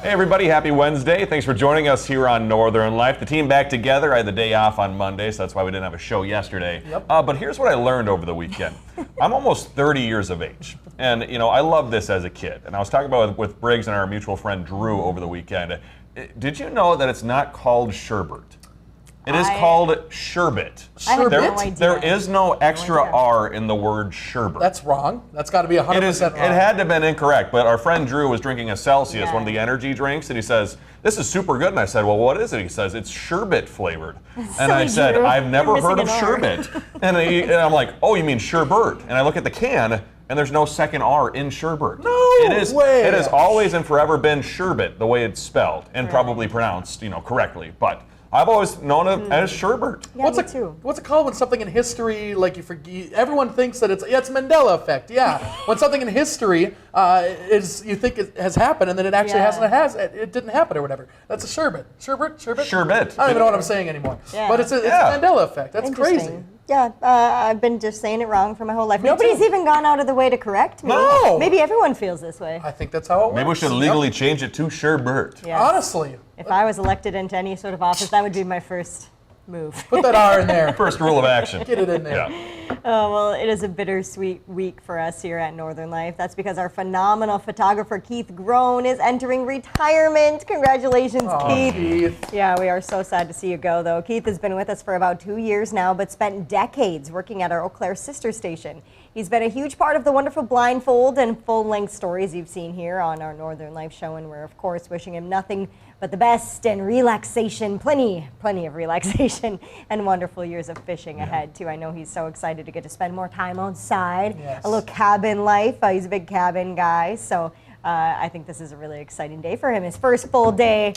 Hey everybody, happy Wednesday. Thanks for joining us here on Northern Life. The team back together. I had the day off on Monday, so that's why we didn't have a show yesterday. Yep. But here's what I learned over the weekend. I'm almost 30 years of age, and I loved this as a kid. And I was talking about it with Briggs and our mutual friend Drew over the weekend. Did you know that it's not called sherbet? It is called sherbet. I had no idea. There is no extra R in the word sherbet. That's wrong. That's got to be 100% wrong. It had to have been incorrect, but our friend Drew was drinking a Celsius, Yeah. one of the energy drinks, and he says, "This is super good." And I said, "Well, what is it?" He says, "It's sherbet flavored." And I said, Drew. "I've never You're heard of missing an R. sherbet." And I'm like, "Oh, you mean sherbet?" And I look at the can, and there's no second R in sherbet. No It has way. always and forever been sherbet, the way it's spelled, and probably pronounced, correctly. But I've always known it as sherbet. Yeah, me too. What's it called when something in history, like you forget, everyone thinks that it's Mandela effect, yeah. When something in history you think it has happened and then it actually hasn't, it didn't happen or whatever. That's a sherbet. Sherbet? Sherbet. I don't even know what I'm saying anymore. Yeah. But it's a Yeah. Mandela effect. That's crazy. Interesting. Yeah, I've been just saying it wrong for my whole life. Me Nobody's too. even gone out of the way to correct me. No. Maybe everyone feels this way. I think that's how it works. Maybe we should legally change it to sherbet. Yes. Honestly, If I was elected into any sort of office, that would be my first move. put that R in there. First rule of action. Get it in there. Yeah. Oh, well, it is a bittersweet week for us here at Northern Life. That's because our phenomenal photographer, Keith Groen, is entering retirement. Congratulations, Keith. Keith. Yeah, we are so sad to see you go, though. Keith has been with us for about 2 years now, but spent decades working at our Eau Claire sister station. He's been a huge part of the wonderful blindfold and full-length stories you've seen here on our Northern Life show, and we're, of course, wishing him nothing but the best and relaxation, plenty of relaxation, and wonderful years of fishing ahead, too. I know he's so excited to get to spend more time outside, Yes. a little cabin life. He's a big cabin guy, so I think this is a really exciting day for him. His first full day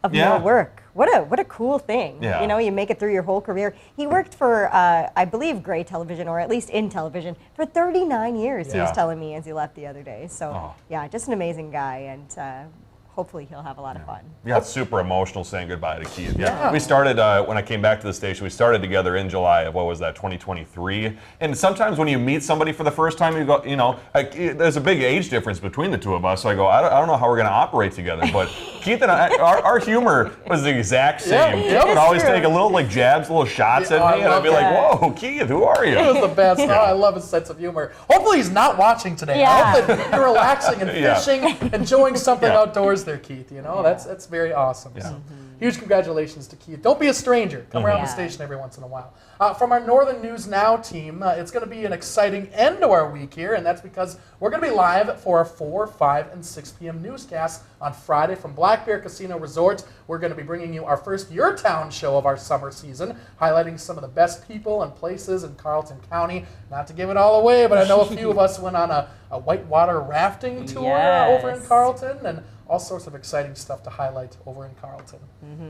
of Yeah. no work. What a cool thing. Yeah. You make it through your whole career. He worked for, I believe, Gray Television, or at least in television, for 39 years, he was Yeah. telling me as he left the other day. So, Oh. yeah, just an amazing guy, and hopefully he'll have a lot of fun. We got super emotional saying goodbye to Keith. Yeah. We started, when I came back to the station, we started together in July of, 2023. And sometimes when you meet somebody for the first time, you go, there's a big age difference between the two of us. So I go, I don't know how we're going to operate together. But Keith and I, our humor was the exact same. Yeah, Keith yeah. would always It's take a little jabs, little shots Yeah, at I me. And I'd love be like, that. whoa, Keith, who are It you? was the best. Oh, I love his sense of humor. Hopefully he's not watching today. Yeah. I hope that you're relaxing and Yeah. fishing, enjoying something Yeah. outdoors there, Keith. That's very awesome. Yeah. So, huge congratulations to Keith. Don't be a stranger. Come around the Yeah. station every once in a while. From our Northern News Now team, it's going to be an exciting end to our week here, and that's because we're going to be live for our 4, 5, and 6 p.m. newscasts on Friday from Black Bear Casino Resort. We're going to be bringing you our first Your Town show of our summer season, highlighting some of the best people and places in Carleton County. Not to give it all away, but I know a few of us went on a whitewater rafting tour over in Yes. Carleton, and all sorts of exciting stuff to highlight over in Carleton.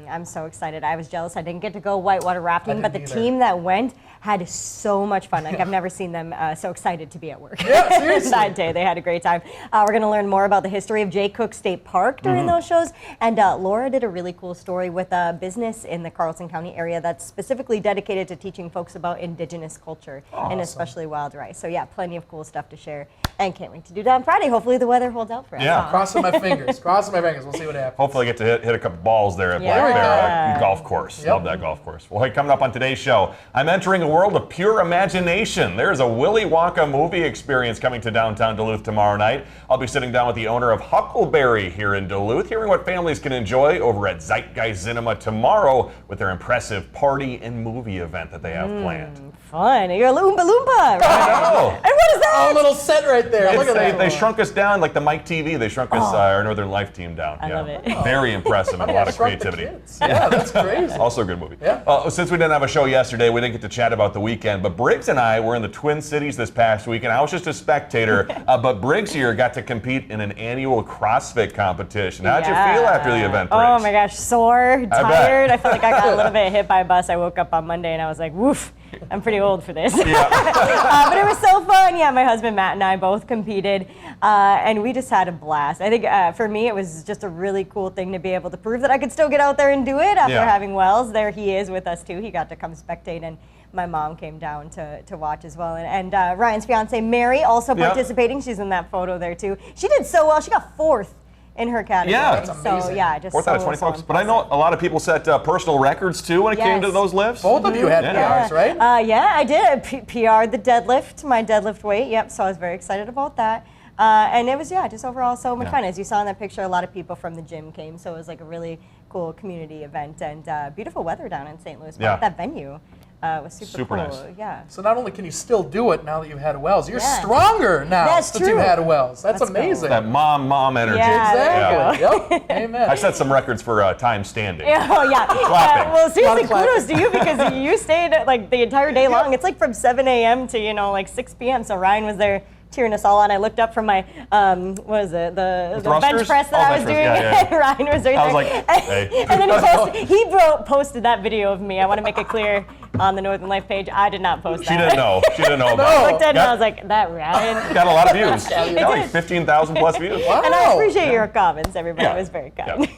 I'm so excited. I was jealous I didn't get to go whitewater rafting, but the didn't either. team that went had so much fun. Like, I've never seen them so excited to be at work. Yeah, seriously. That day, they had a great time. We're going to learn more about the history of Jay Cook State Park during those shows. And Laura did a really cool story with a business in the Carleton County area that's specifically dedicated to teaching folks about Indigenous culture and especially wild rice. So yeah, plenty of cool stuff to share. And can't wait to do that on Friday. Hopefully the weather holds out for us. Yeah. Crossing my fingers. Crossing my fingers. We'll see what happens. Hopefully I get to hit a couple balls there at Yeah. Black Bear Yeah. Golf Course. Yep. Love that golf course. Well, hey, coming up on today's show, I'm entering a world of pure imagination. There's a Willy Wonka movie experience coming to downtown Duluth tomorrow night. I'll be sitting down with the owner of Huckleberry here in Duluth, hearing what families can enjoy over at Zeitgeist Cinema tomorrow with their impressive party and movie event that they have planned. Fun. You're a Oompa Loompa, right? Oh! And what is that? A little set right there. Look at that. They shrunk us down like the Mike TV. They shrunk us, our Northern Life team down. I love it. Very impressive and a lot of Shrunk the creativity. kids. Yeah, that's crazy. Also a good movie. Yeah. Since we didn't have a show yesterday, we didn't get to chat about the weekend, but Briggs and I were in the Twin Cities this past week, and I was just a spectator, but Briggs here got to compete in an annual CrossFit competition. How'd you feel after the event, Briggs? Oh my gosh, sore, bet. tired. I felt like I got a little bit hit by a bus. I woke up on Monday and I was like, woof, I'm pretty old for this. But it was so fun. Yeah, my husband Matt and I both competed, and we just had a blast. I think for me, it was just a really cool thing to be able to prove that I could still get out there and do it after Yeah. having Wells. There he is with us too. He got to come spectate, and my mom came down to watch as well. And Ryan's fiance Mary also Yeah. participating. She's in that photo there too. She did so well. She got fourth in her category. Yeah. That's amazing. So yeah, just 4th out of 20 folks. But I know a lot of people set personal records too when it came to Yes. those lifts. Both of you had Yeah. PRs, right? Yeah, I did. PR'd the deadlift, my deadlift weight. Yep, so I was very excited about that. And it was, just overall so much fun. As you saw in that picture, a lot of people from the gym came, so it was like a really cool community event and beautiful weather down in St. Louis. Yeah. But that venue was super cool. nice. Yeah. So not only can you still do it now that you've had Wells, you're Yeah. stronger now That's since you've true. had Wells. That's Let's go. amazing. That mom energy. Yeah. Exactly. Yep. Amen. I set some records for time standing. Oh yeah. Clapping. Well, seriously, Lot of kudos to you because you stayed like the entire day long. It's like from 7 a.m. to like 6 p.m. So Ryan was there cheering us all on. I looked up from my what was it, the bench thrusters? press that Oh, I was bench doing. press, yeah. And Ryan was right I there. was like, hey. And then posted that video of me. I want to make it clear on the Northern Life page. I did not post She that. didn't know. She didn't know I about it. looked at it and I was like, that Ryan. Got a lot of views. It Got like did. 15,000 plus views. Wow. And I appreciate your comments, everybody. Yeah. It was very kind.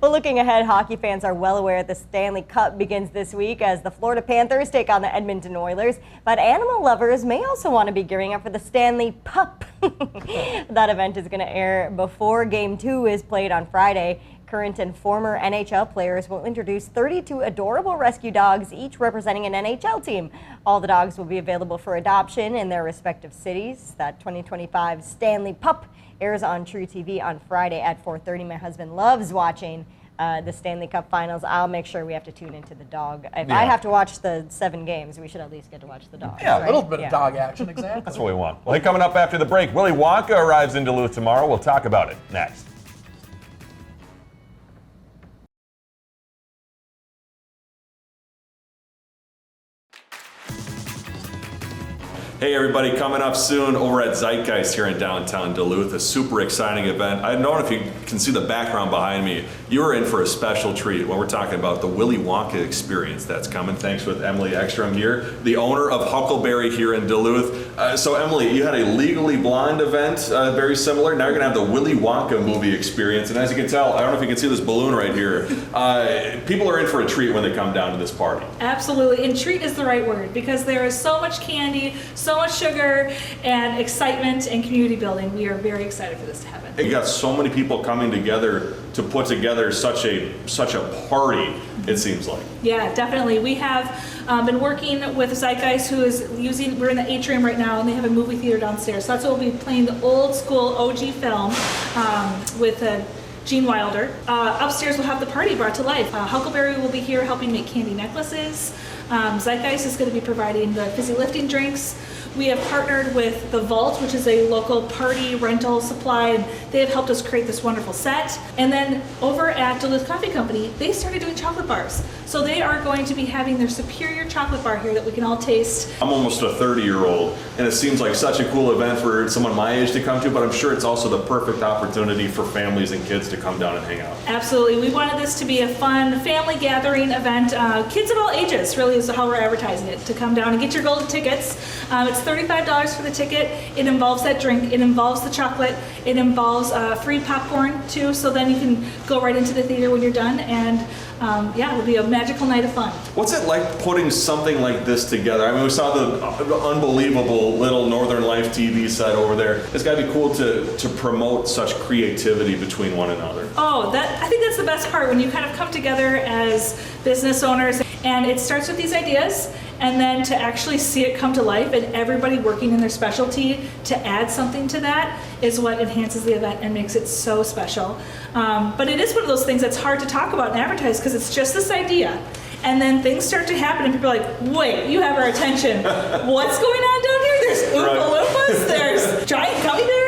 Well, looking ahead, hockey fans are well aware the Stanley Cup begins this week as the Florida Panthers take on the Edmonton Oilers. But animal lovers may also want to be gearing up for the Stanley Pup. That event is going to air before Game 2 is played on Friday. Current and former NHL players will introduce 32 adorable rescue dogs, each representing an NHL team. All the dogs will be available for adoption in their respective cities. That 2025 Stanley Pup airs on True TV on Friday at 4:30. My husband loves watching the Stanley Cup Finals. I'll make sure we have to tune into the dog. If I Yeah. have to watch the 7 games, we should at least get to watch the dog. Yeah, A little bit of dog action, exactly. That's what we want. Well, hey, coming up after the break, Willy Wonka arrives in Duluth tomorrow. We'll talk about it next. Hey everybody, coming up soon over at Zeitgeist here in downtown Duluth, a super exciting event. I don't know if you can see the background behind me. You are in for a special treat when we're talking about the Willy Wonka experience that's coming. Thanks with Emily Ekstrom here, the owner of Huckleberry here in Duluth. So Emily, you had a Legally Blonde event, very similar. Now you're gonna have the Willy Wonka movie experience. And as you can tell, I don't know if you can see this balloon right here. People are in for a treat when they come down to this party. Absolutely, and treat is the right word because there is so much candy, so much sugar, and excitement and community building. We are very excited for this to happen. You got so many people coming together to put together such a party, it seems like. Yeah, definitely. We have been working with Zeitgeist, who is we're in the atrium right now, and they have a movie theater downstairs. So that's what we'll be playing, the old school OG film with Gene Wilder. Upstairs we'll have the party brought to life. Huckleberry will be here helping make candy necklaces. Zeitgeist is going to be providing the fizzy lifting drinks. We have partnered with The Vault, which is a local party rental supply, and they have helped us create this wonderful set. And then over at Duluth Coffee Company, they started doing chocolate bars. So they are going to be having their superior chocolate bar here that we can all taste. I'm almost a 30-year-old, and it seems like such a cool event for someone my age to come to, but I'm sure it's also the perfect opportunity for families and kids to come down and hang out. Absolutely. We wanted this to be a fun family gathering event. Kids of all ages really is how we're advertising it, to come down and get your golden tickets. It's $35 for the ticket. It involves that drink. It involves the chocolate. It involves free popcorn too, so then you can go right into the theater when you're done, and it'll be a magical night of fun. What's it like putting something like this together? I mean, we saw the unbelievable little Northern Life TV set over there. It's got to be cool to promote such creativity between one another. Oh, I think that's the best part, when you kind of come together as business owners, and it starts with these ideas, and then to actually see it come to life and everybody working in their specialty to add something to that is what enhances the event and makes it so special. But it is one of those things that's hard to talk about and advertise because it's just this idea. And then things start to happen and people are like, wait, you have our attention. What's going on down here? There's Oompa Loompas, there's giant gummy bears.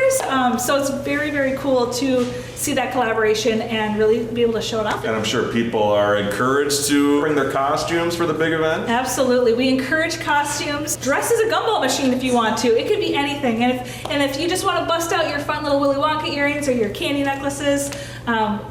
So it's very, very cool to see that collaboration and really be able to show it off. And I'm sure people are encouraged to bring their costumes for the big event. Absolutely. We encourage costumes. Dress as a gumball machine if you want to. It could be anything. And if you just want to bust out your fun little Willy Wonka earrings or your candy necklaces,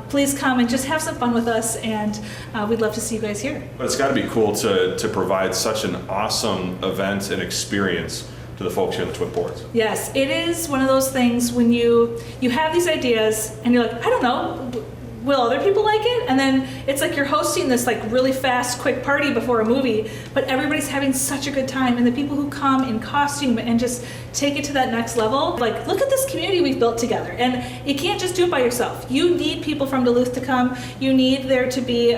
please come and just have some fun with us, and we'd love to see you guys here. But it's got to be cool to provide such an awesome event and experience to the folks here in the Twin Ports. Yes, it is one of those things when you have these ideas and you're like, I don't know, will other people like it? And then it's like you're hosting this like really fast, quick party before a movie, but everybody's having such a good time. And the people who come in costume and just take it to that next level, like, look at this community we've built together. And you can't just do it by yourself. You need people from Duluth to come. You need there to be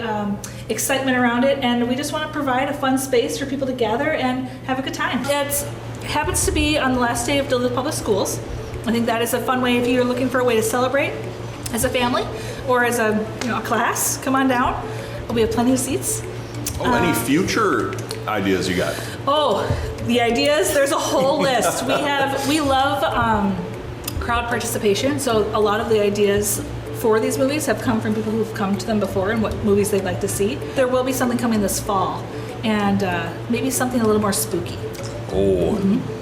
excitement around it. And we just want to provide a fun space for people to gather and have a good time. It happens to be on the last day of Duluth Public Schools. I think that is a fun way if you're looking for a way to celebrate as a family or as a class. Come on down. We have plenty of seats. Oh, any future ideas you got? Oh, the ideas, there's a whole list. We love crowd participation, so a lot of the ideas for these movies have come from people who've come to them before and what movies they'd like to see. There will be something coming this fall, and maybe something a little more spooky. Oh,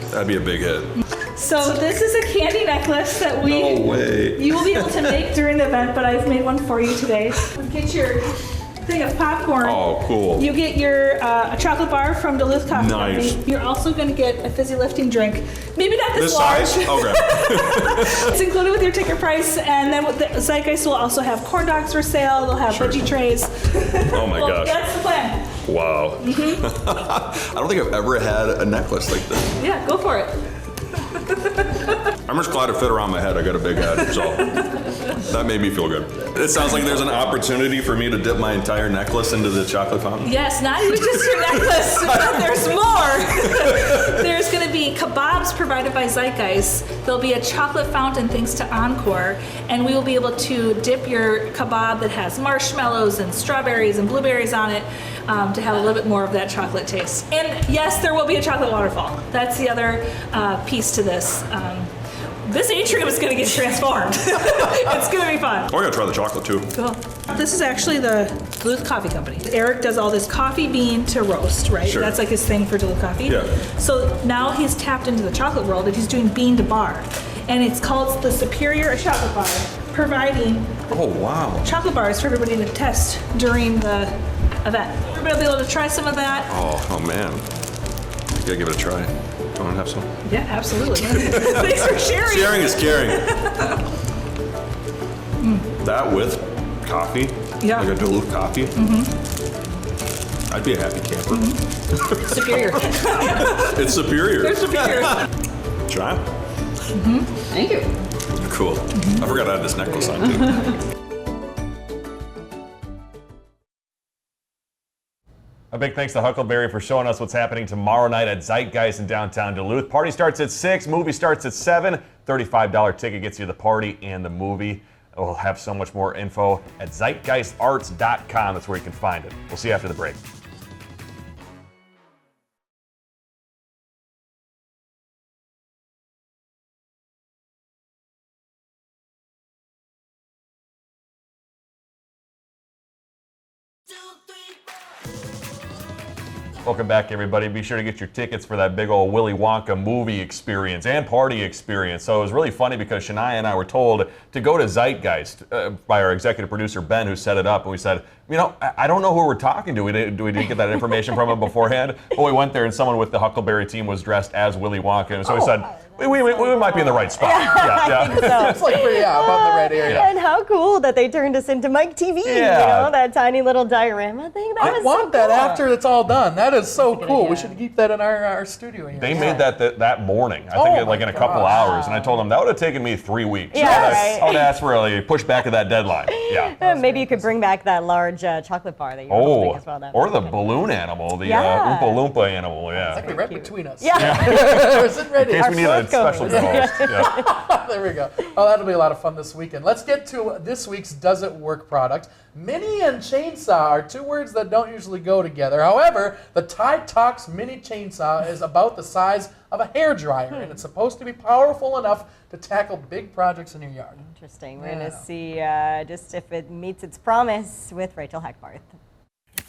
that'd be a big hit. So this is a candy necklace that No way. you will be able to make during the event, but I've made one for you today. Get your thing of popcorn. Oh, cool. You get your a chocolate bar from Duluth Coffee Nice. Company. You're also going to get a fizzy lifting drink. Maybe not this This large. size? Okay. It's included with your ticket price, and then with the Zeitgeist will also have corn dogs for sale. They'll have Sure. veggie trays. Oh my Well, gosh. that's the plan. Wow. I don't think I've ever had a necklace like this. Yeah, go for it. I'm just glad it fit around my head. I got a big head, so that made me feel good. It sounds like there's an opportunity for me to dip my entire necklace into the chocolate fountain. Yes, not even just your necklace, but there's more. There's going to be kebabs provided by Zeitgeist. There'll be a chocolate fountain thanks to Encore, and we will be able to dip your kebab that has marshmallows and strawberries and blueberries on it to have a little bit more of that chocolate taste. And yes, there will be a chocolate waterfall. That's the other piece to this. This atrium is going to get transformed. It's going to be fun. Oh, I gotta try the chocolate too. Cool. This is actually the Duluth Coffee Company. Eric does all this coffee bean to roast, right? Sure. That's like his thing for Duluth Coffee. Yeah. So now he's tapped into the chocolate world and he's doing bean to bar. And it's called the Superior Chocolate Bar, providing Oh, wow. chocolate bars for everybody to test during the event. Everybody will be able to try some of that. Oh man. Gotta give it a try. Do you wanna have some? Yeah, absolutely. Thanks for sharing. Sharing is caring. That with coffee, Yeah. like a Duluth coffee, I'd be a happy camper. Superior. It's superior. They're superior. John? Thank you. Cool. I forgot I had this necklace on too. A big thanks to Huckleberry for showing us what's happening tomorrow night at Zeitgeist in downtown Duluth. Party starts at 6, movie starts at 7. $35 ticket gets you the party and the movie. We'll have so much more info at zeitgeistarts.com. That's where you can find it. We'll see you after the break. Welcome back, everybody. Be sure to get your tickets for that big old Willy Wonka movie experience and party experience. So it was really funny because Shania and I were told to go to Zeitgeist by our executive producer, Ben, who set it up. And we said, you know, I don't know who we're talking to. We didn't get that information from him beforehand. But we went there and someone with the Huckleberry team was dressed as Willy Wonka. And so we said, we might be in the right spot. Yeah. It's like, above the red area. And how cool that they turned us into Mike TV, Yeah. you know, that tiny little diorama thing. That I was want so that cool. after it's all done. That is so good cool. idea. We should keep that in our studio here. They made that morning. I think Oh like my in a couple gosh. hours. And I told them that would have taken me 3 weeks. Yeah, right. I would ask for a push back of that deadline. Yeah. Maybe you could bring back that large chocolate bar that you were Oh, holding as well. That or would the be good. balloon animal, the Yeah. Oompa Loompa animal, It's like yeah. right between us. Yeah. We're sitting right In case here. we need a fourth special co-host. co-host. Yeah. There we go. Oh, that'll be a lot of fun this weekend. Let's get to this week's Does It Work product. Mini and chainsaw are two words that don't usually go together. However, the Tide Talks Mini Chainsaw is about the size of a hairdryer, and it's supposed to be powerful enough to tackle big projects in your yard. Interesting. We're going Yeah. to see just if it meets its promise with Rachel Hackbarth.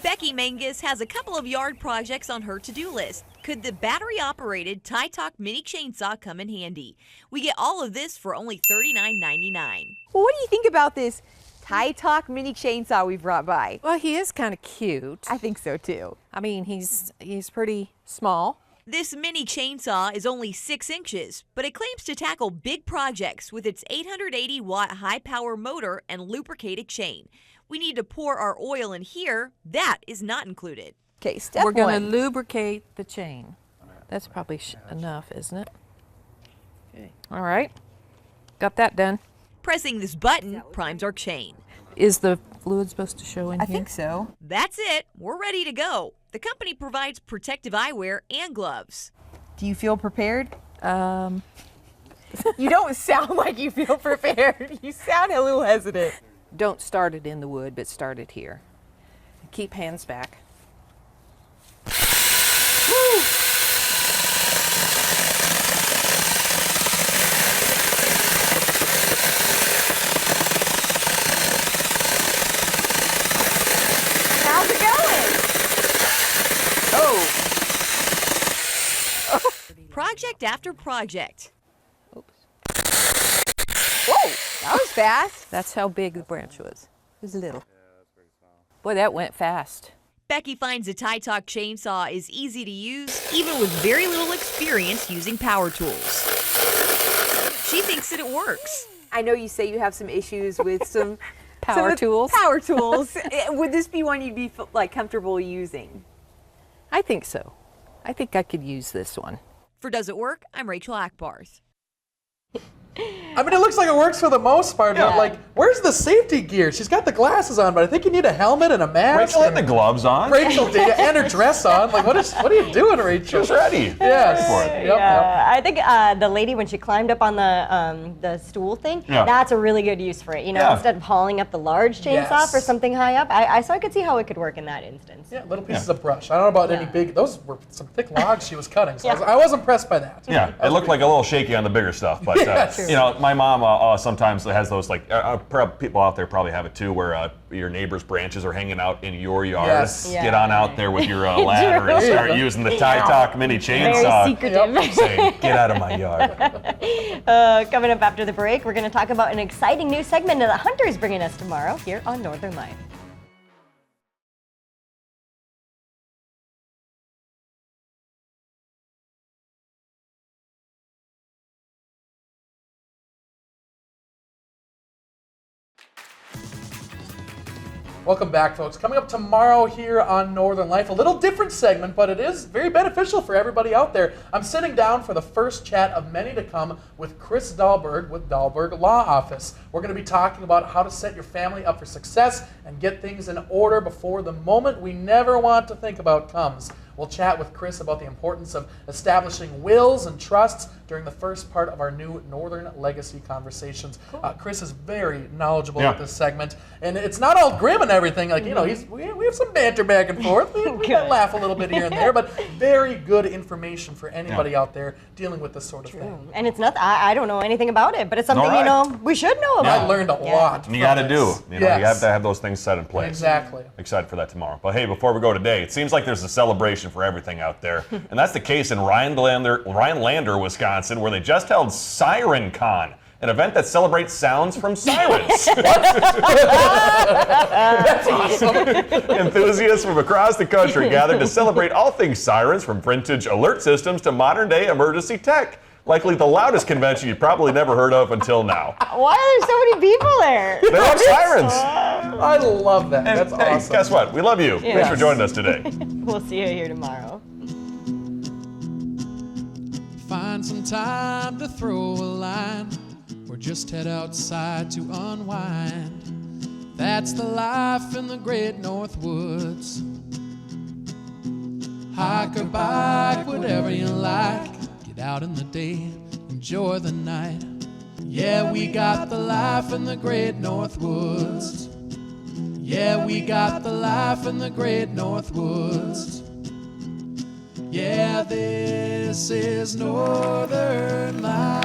Becky Mangus has a couple of yard projects on her to-do list. Could the battery-operated Tie Talk mini chainsaw come in handy? We get all of this for only $39.99. Well, what do you think about this Tie Talk mini chainsaw we brought by? Well, he is kind of cute. I think so too. I mean, he's pretty small. This mini chainsaw is only 6 inches, but it claims to tackle big projects with its 880-watt high-power motor and lubricated chain. We need to pour our oil in here. That is not included. Okay, step We're going to one. lubricate the chain. That's probably enough, isn't it? Okay. All right. Got that done. Pressing this button primes our chain. Is the fluid supposed to show in I here? think so. That's it. We're ready to go. The company provides protective eyewear and gloves. Do you feel prepared? Um, You don't sound like you feel prepared. You sound a little hesitant. don't start it in the wood, but start it here. Keep hands back. How's it going? Oh. Project after project. Whoa, that was fast. That's how big the branch was. It was little. Boy, that went fast. Becky finds a TyTalk chainsaw is easy to use, even with very little experience using power tools. She thinks that it works. I know you say you have some issues with some Power tools? Power tools. Would this be one you'd be like comfortable using? I think so. I think I could use this one. For Does It Work? I'm Rachel Akbarth. I mean, it looks like it works for the most part, but like, where's the safety gear? She's got the glasses on, but I think you need a helmet and a mask. Rachel had the gloves on. Rachel did, and her dress on. Like, what are you doing, Rachel? She's ready. Yes. For it. Yep, Yeah, I think the lady when she climbed up on the stool thing, Yeah. that's a really good use for it. You know, Yeah. instead of hauling up the large chainsaw Yes. for something high up, so I could see how it could work in that instance. Yeah, little pieces of brush. I don't know about any big. Those were some thick logs she was cutting. So Yeah. I was impressed by that. Yeah, it looked like a little shaky on the bigger stuff, but Yes. you know, my mom sometimes has those like people out there probably have it too, where your neighbor's branches are hanging out in your yard. Yes. Get on out there with your ladder and start using the TyTalk mini Very chainsaw. secretive. Saying, "Get out of my yard." Coming up after the break, we're going to talk about an exciting new segment that Hunter's bringing us tomorrow here on Northern Light. Welcome back, folks. Coming up tomorrow here on Northern Life, a little different segment, but it is very beneficial for everybody out there. I'm sitting down for the first chat of many to come with Chris Dahlberg with Dahlberg Law Office. We're going to be talking about how to set your family up for success and get things in order before the moment we never want to think about comes. We'll chat with Chris about the importance of establishing wills and trusts during the first part of our new Northern Legacy Conversations. Chris is very knowledgeable with this segment, and it's not all grim and everything. Like, you know, we have some banter back and forth. We might laugh a little bit here and there, but very good information for anybody out there dealing with this sort of thing. And it's not, I don't know anything about it, but it's something, All you right. know, we should know about. I learned a lot. And you from got to this. do. You know, you have to have those things set in place. Exactly. Excited for that tomorrow. But hey, before we go today, it seems like there's a celebration for everything out there. And that's the case in Rhinelander, Wisconsin, where they just held Siren Con, an event that celebrates sounds from sirens. That's awesome. Enthusiasts from across the country gathered to celebrate all things sirens, from vintage alert systems to modern-day emergency tech. Likely the loudest convention you've probably never heard of until now. Why are there so many people there? They love sirens. I love that. And That's hey, awesome. guess what? We love you. Thanks for joining us today. We'll see you here tomorrow. Find some time to throw a line, or just head outside to unwind. That's the life in the great North Woods. Hike or bike, whatever you like. Get out in the day, enjoy the night. Yeah, we got the life in the great North Woods. Yeah, we got the life in the great North Woods. Yeah, this is Northern Light.